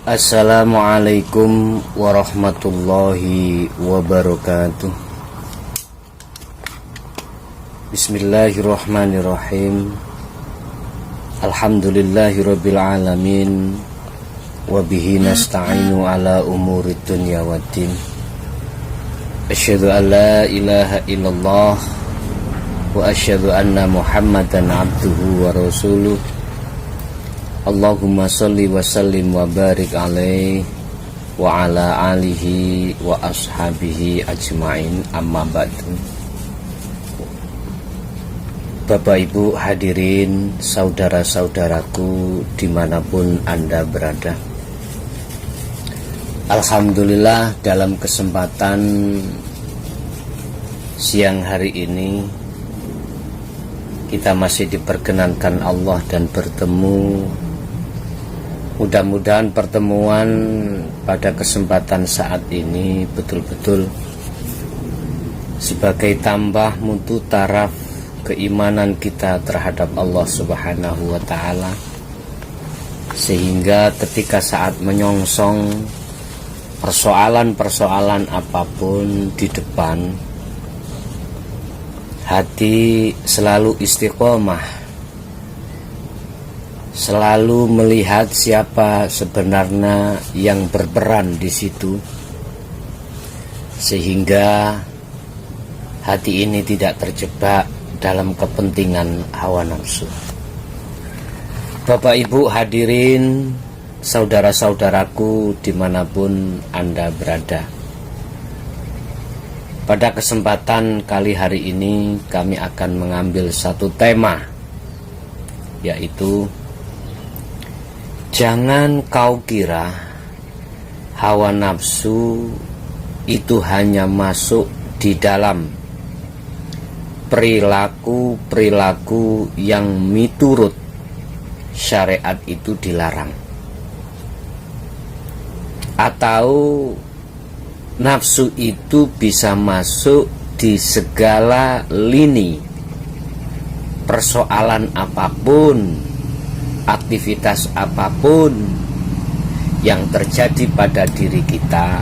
Assalamualaikum warahmatullahi wabarakatuh. Bismillahirrahmanirrahim. Alhamdulillahirabbil alamin. Wa bihi nasta'inu ala umurid dunya waddin. Asyhadu an la ilaha illallah wa asyhadu anna Muhammadan abduhu wa rasuluh. Allahumma sholli wa sallim wa barik alaihi wa ala alihi wa ashabihi ajma'in, amma ba'du. Bapak Ibu hadirin, saudara-saudaraku dimanapun Anda berada, alhamdulillah dalam kesempatan siang hari ini kita masih diperkenankan Allah dan bertemu. Mudah-mudahan pertemuan pada kesempatan saat ini betul-betul sebagai tambah mutu taraf keimanan kita terhadap Allah Subhanahu wa Ta'ala, sehingga ketika saat menyongsong persoalan-persoalan apapun di depan, hati selalu istiqomah, selalu melihat siapa sebenarnya yang berperan di situ, sehingga hati ini tidak terjebak dalam kepentingan hawa nafsu. Bapak Ibu hadirin, saudara-saudaraku dimanapun Anda berada, pada kesempatan kali hari ini kami akan mengambil satu tema, yaitu jangan kau kira hawa nafsu itu hanya masuk di dalam perilaku-perilaku yang miturut syariat itu dilarang, atau nafsu itu bisa masuk di segala lini persoalan apapun, aktivitas apapun yang terjadi pada diri kita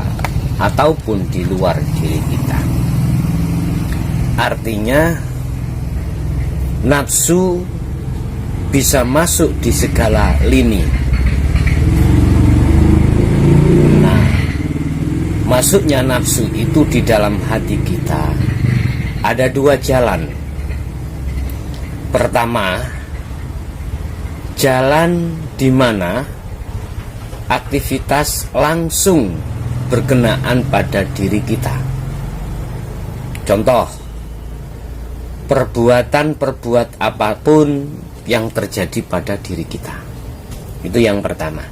ataupun di luar diri kita. Artinya nafsu bisa masuk di segala lini. Nah, masuknya nafsu itu di dalam hati kita ada dua jalan. Pertama, jalan di mana aktivitas langsung berkenaan pada diri kita. Contoh, perbuatan apapun yang terjadi pada diri kita. Itu yang pertama.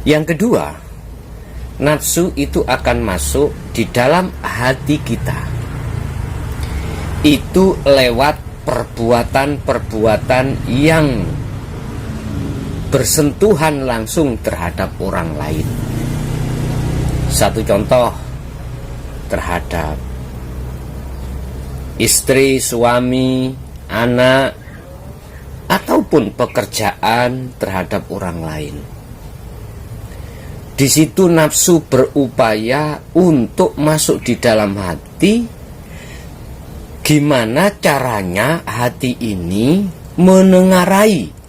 Yang kedua, nafsu itu akan masuk di dalam hati kita. Itu lewat perbuatan-perbuatan yang bersentuhan langsung terhadap orang lain. Satu contoh, terhadap istri, suami, anak, ataupun pekerjaan terhadap orang lain. Di situ nafsu berupaya untuk masuk di dalam hati. Gimana caranya hati ini menengarai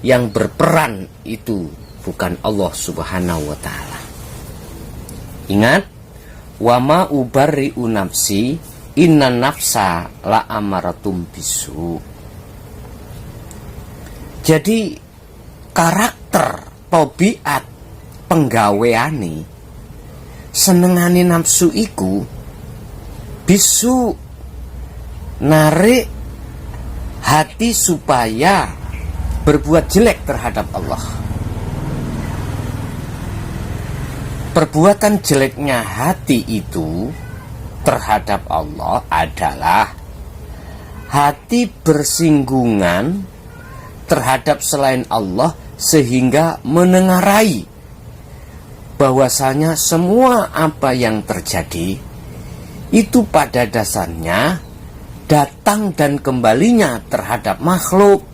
yang berperan itu bukan Allah Subhanahu wa Ta'ala. Ingat, wama ubarri'u nafsi inna nafsa la amaratum bisu. Jadi karakter, tabiat, penggaweane senengane nafsu iku bisu narik hati supaya berbuat jelek terhadap Allah. Perbuatan jeleknya hati itu terhadap Allah adalah hati bersinggungan terhadap selain Allah, sehingga menengarai bahwasanya semua apa yang terjadi itu pada dasarnya datang dan kembalinya terhadap makhluk.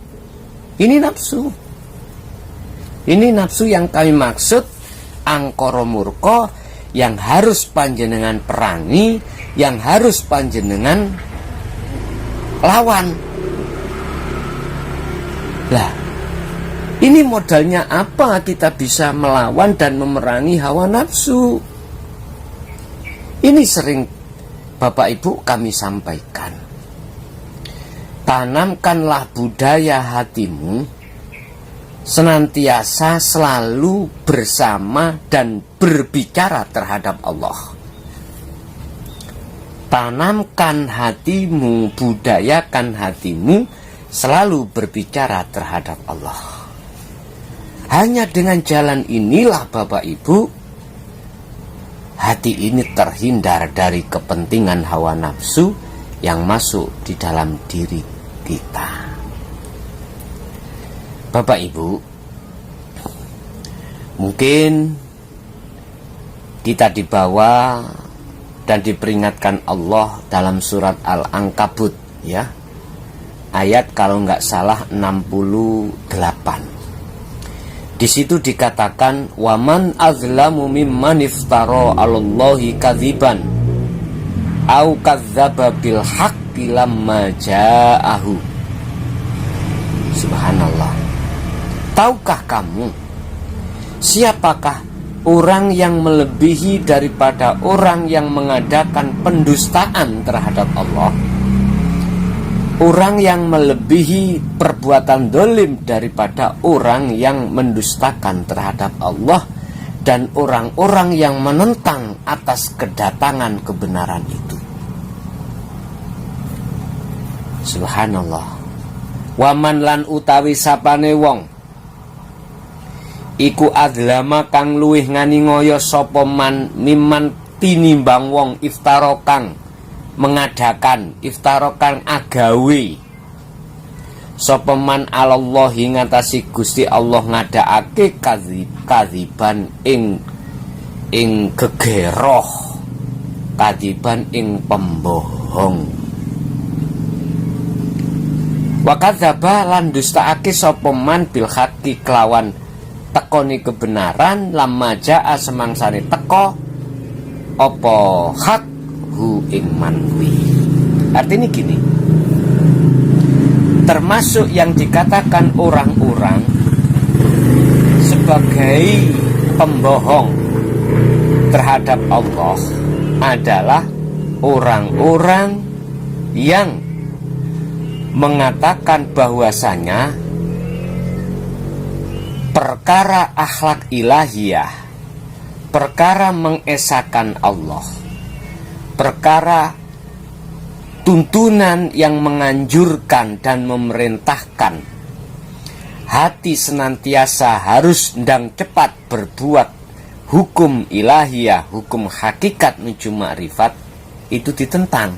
Ini nafsu. Ini nafsu yang kami maksud angkara murka, yang harus panjenengan perangi, yang harus panjenengan lawan. Lah, ini modalnya apa kita bisa melawan dan memerangi hawa nafsu? Ini sering Bapak Ibu kami sampaikan. Tanamkanlah budaya hatimu senantiasa selalu bersama dan berbicara terhadap Allah. Tanamkan hatimu, budayakan hatimu selalu berbicara terhadap Allah. Hanya dengan jalan inilah Bapak Ibu, hati ini terhindar dari kepentingan hawa nafsu yang masuk di dalam diri kita. Bapak Ibu, mungkin kita dibawa dan diperingatkan Allah dalam surat Al-Ankabut, ya, ayat kalau nggak salah 68. Di situ dikatakan, waman azlamu mimman iftara 'alallahi kadziban au kadzdzaba bil haqqi lamma ja'ahu. Subhanallah. Tahukah kamu siapakah orang yang melebihi daripada orang yang mengadakan pendustaan terhadap Allah? Orang yang melebihi perbuatan dolim daripada orang yang mendustakan terhadap Allah dan orang-orang yang menentang atas kedatangan kebenaran itu. Subhanallah. Waman lan utawi sapane wong iku adlama kang luwih nganiaya sapa man miman tinimbang wong iftara kang mengadakan, iftara kang agawe sapa man alallahi ngatasi Gusti Allah ngadakake kadziban ing gegeroh, kadziban ing pembohong. Wa kadzdzaba lan dustaake sapa man bil haqqi kelawan tekoni kebenaran lamma jaa semangsane teko apa hak hu ing manwi. Artinya gini, termasuk yang dikatakan orang-orang sebagai pembohong terhadap Allah adalah orang-orang yang mengatakan bahwasanya perkara akhlak ilahiyah, perkara mengesahkan Allah, perkara tuntunan yang menganjurkan dan memerintahkan hati senantiasa harus ndang cepat berbuat hukum ilahiyah, hukum hakikat menuju ma'rifat, itu ditentang.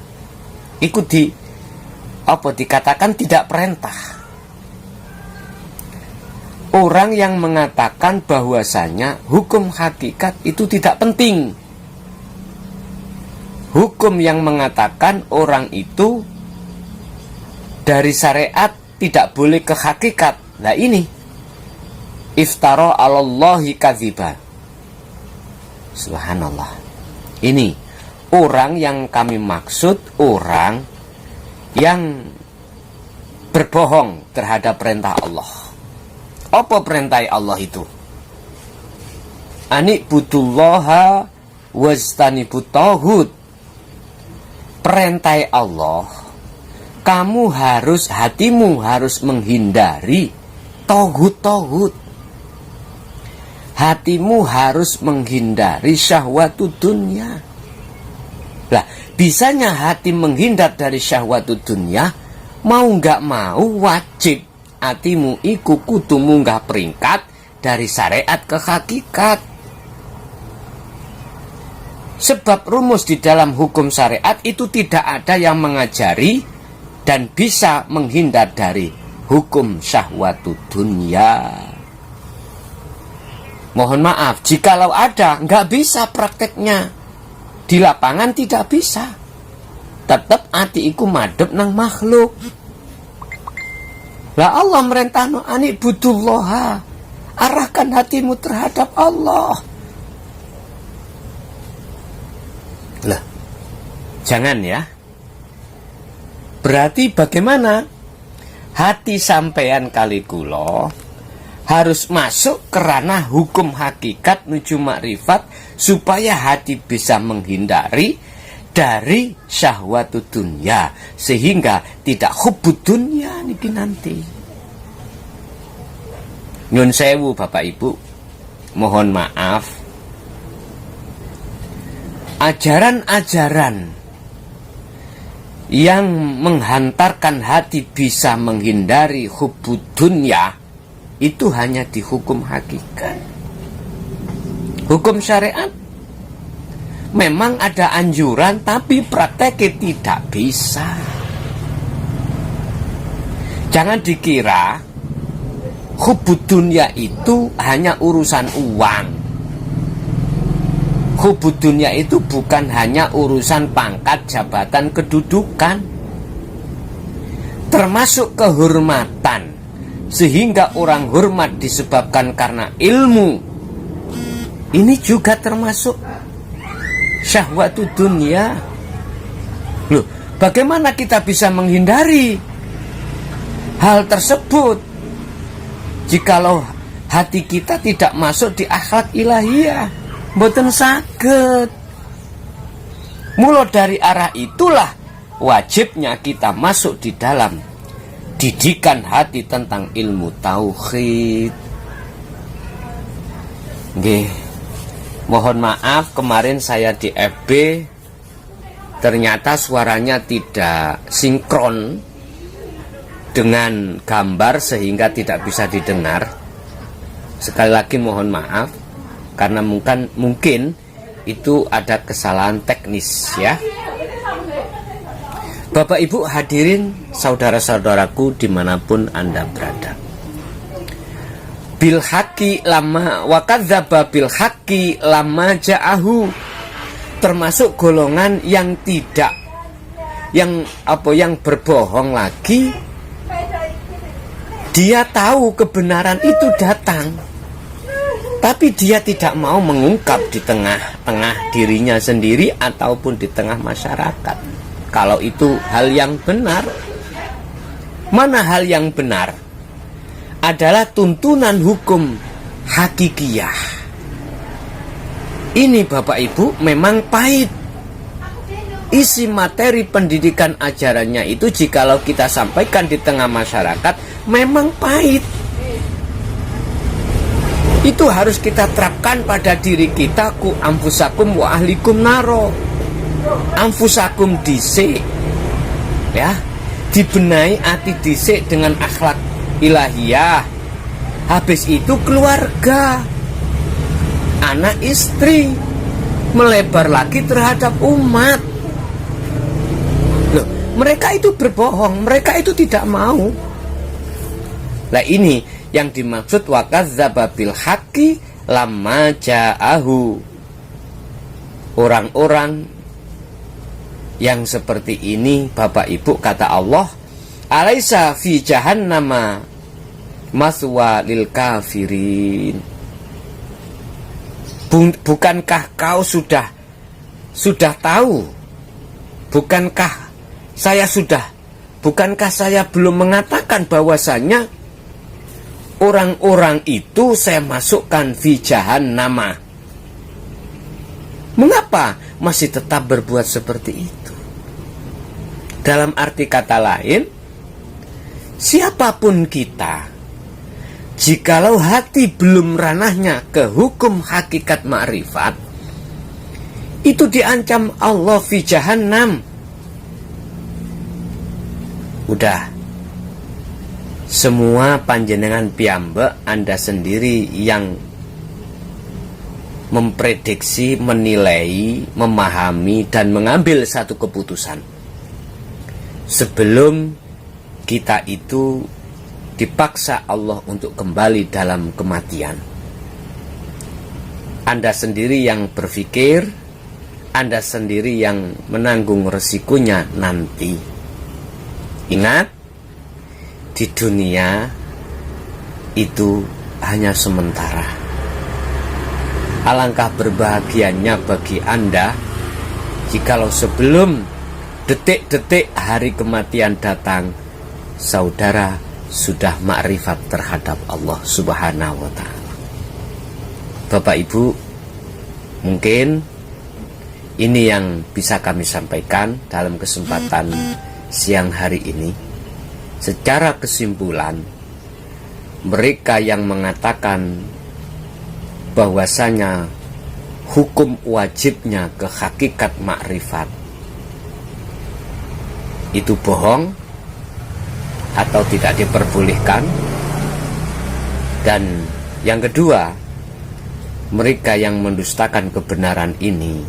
Itu dikatakan tidak perintah. Orang yang mengatakan bahwasanya hukum hakikat itu tidak penting. Hukum yang mengatakan orang itu dari syariat tidak boleh ke hakikat. Nah ini iftara 'alallahi kadziban. Subhanallah. Ini orang yang kami maksud, orang yang berbohong terhadap perintah Allah. Apa perintah Allah itu? Ani'budullaha wajtanibut taghut. Perintah Allah, kamu harus, hatimu harus menghindari taghut-taghut. Hatimu harus menghindari syahwatud dunya. Lah, bisanya hati menghindar dari syahwatud dunya, mau nggak mau wajib hatimu iku kudu munggah peringkat dari syariat ke hakikat. Sebab rumus di dalam hukum syariat itu tidak ada yang mengajari dan bisa menghindar dari hukum syahwatud dunya. Mohon maaf, jikalau ada, nggak bisa prakteknya. Di lapangan tidak bisa. Tetap hati iku madhep nang makhluk. Lah Allah merintahno ani'budullaha. arahkan hatimu terhadap Allah. Lah, jangan ya. Berarti bagaimana? Hati sampean kali kula harus masuk ke ranah hukum hakikat nuju makrifat supaya hati bisa menghindari dari syahwat dunia sehingga tidak hubud dunia niki nanti. Nyun sewu Bapak Ibu, mohon maaf. Ajaran-ajaran yang menghantarkan hati bisa menghindari hubud dunia itu hanya di hukum hakikat. Hukum syariat memang ada anjuran, tapi prakteknya tidak bisa. Jangan dikira hubud dunia itu hanya urusan uang. Hubud dunia itu bukan hanya urusan pangkat, jabatan, kedudukan, termasuk kehormatan, sehingga orang hormat disebabkan karena ilmu. Ini juga termasuk syahwat dunia. Loh, bagaimana kita bisa menghindari hal tersebut jikalau hati kita tidak masuk di akhlak ilahiyah? Mboten saged. Mula dari arah itulah wajibnya kita masuk di dalam didikan hati tentang ilmu tauhid. Nggih. Mohon maaf kemarin saya di FB ternyata suaranya tidak sinkron dengan gambar sehingga tidak bisa didengar. Sekali lagi mohon maaf karena mungkin itu ada kesalahan teknis ya. Bapak Ibu hadirin saudara-saudaraku dimanapun Anda berada, bil haqqi lama wa kadzdzaba bil haqqi lama ja'ahu, termasuk golongan yang tidak yang berbohong lagi. Dia tahu kebenaran itu datang, tapi dia tidak mau mengungkap di tengah-tengah dirinya sendiri ataupun di tengah masyarakat kalau itu hal yang benar. Mana hal yang benar? Adalah tuntunan hukum hakikiyah. Ini Bapak Ibu memang pahit. Isi materi pendidikan ajarannya itu jikalau kita sampaikan di tengah masyarakat memang pahit. Itu harus kita terapkan pada diri kita. Ku anfusakum wa ahlikum naro. Anfusakum dhisik ya, dibenahi hati dhisik dengan akhlak ilahiyah. Habis itu keluarga, anak istri, melebar lagi terhadap umat. Loh, mereka itu berbohong, mereka itu tidak mau. Lah ini yang dimaksud wa kadzdzaba bil haqqi lamma ja'ahu. Orang-orang yang seperti ini Bapak Ibu, kata Allah, alaisa fi jahannama maswa lil kafirin. Bukankah kau sudah tahu? Bukankah saya belum mengatakan bahwasanya orang-orang itu saya masukkan fi jahannama? Mengapa masih tetap berbuat seperti itu? Dalam arti kata lain, siapapun kita, jikalau hati belum ranahnya ke hukum hakikat ma'rifat, itu diancam Allah fi jahannam. Udah, semua panjenengan piyambak, Anda sendiri yang memprediksi, menilai, memahami, dan mengambil satu keputusan. Sebelum kita itu dipaksa Allah untuk kembali dalam kematian, Anda sendiri yang berpikir, Anda sendiri yang menanggung resikonya nanti. Ingat, di dunia itu hanya sementara. Alangkah berbahagianya bagi Anda jikalau sebelum detik-detik hari kematian datang, saudara sudah makrifat terhadap Allah Subhanahu wa Ta'ala. Bapak Ibu, mungkin ini yang bisa kami sampaikan dalam kesempatan siang hari ini. Secara kesimpulan, mereka yang mengatakan bahwasanya hukum wajibnya ke hakikat makrifat itu bohong atau tidak diperbolehkan. Dan yang kedua, mereka yang mendustakan kebenaran ini,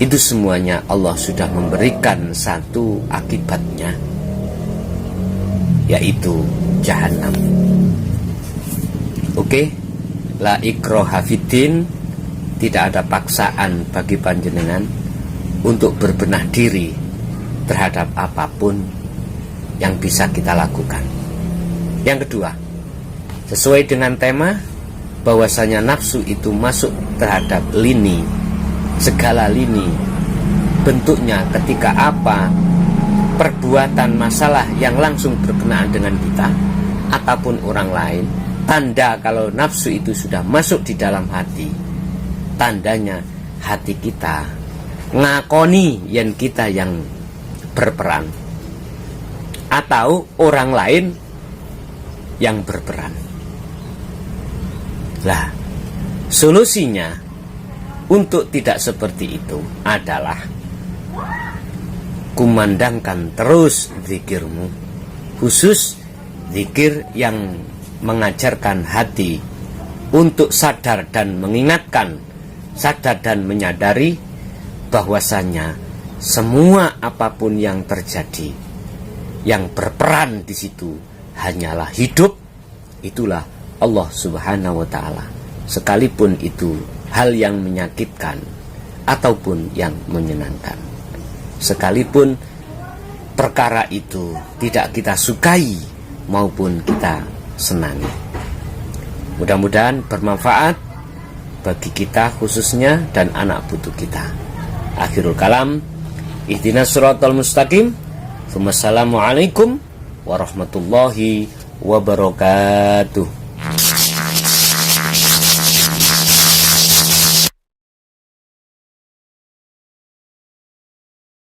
itu semuanya Allah sudah memberikan satu akibatnya, yaitu jahanam. Oke, la ikraha fiddin, tidak ada paksaan bagi panjenengan untuk berbenah diri terhadap apapun yang bisa kita lakukan. Yang kedua, sesuai dengan tema bahwasanya nafsu itu masuk terhadap lini, segala lini bentuknya ketika apa perbuatan masalah yang langsung berkenaan dengan kita ataupun orang lain. Tanda kalau nafsu itu sudah masuk di dalam hati, tandanya hati kita ngakoni yang kita yang berperan atau orang lain yang berperan. Lah, solusinya untuk tidak seperti itu adalah kumandangkan terus zikirmu, khusus zikir yang mengajarkan hati untuk sadar dan mengingatkan, sadar dan menyadari bahwasanya semua apapun yang terjadi, yang berperan di situ hanyalah hidup, itulah Allah Subhanahu wa Ta'ala, sekalipun itu hal yang menyakitkan ataupun yang menyenangkan, sekalipun perkara itu tidak kita sukai maupun kita senangi. Mudah-mudahan bermanfaat bagi kita khususnya dan anak putu kita. Akhirul kalam, ihdinas siratal mustaqim. Wassalamualaikum warahmatullahi wabarakatuh.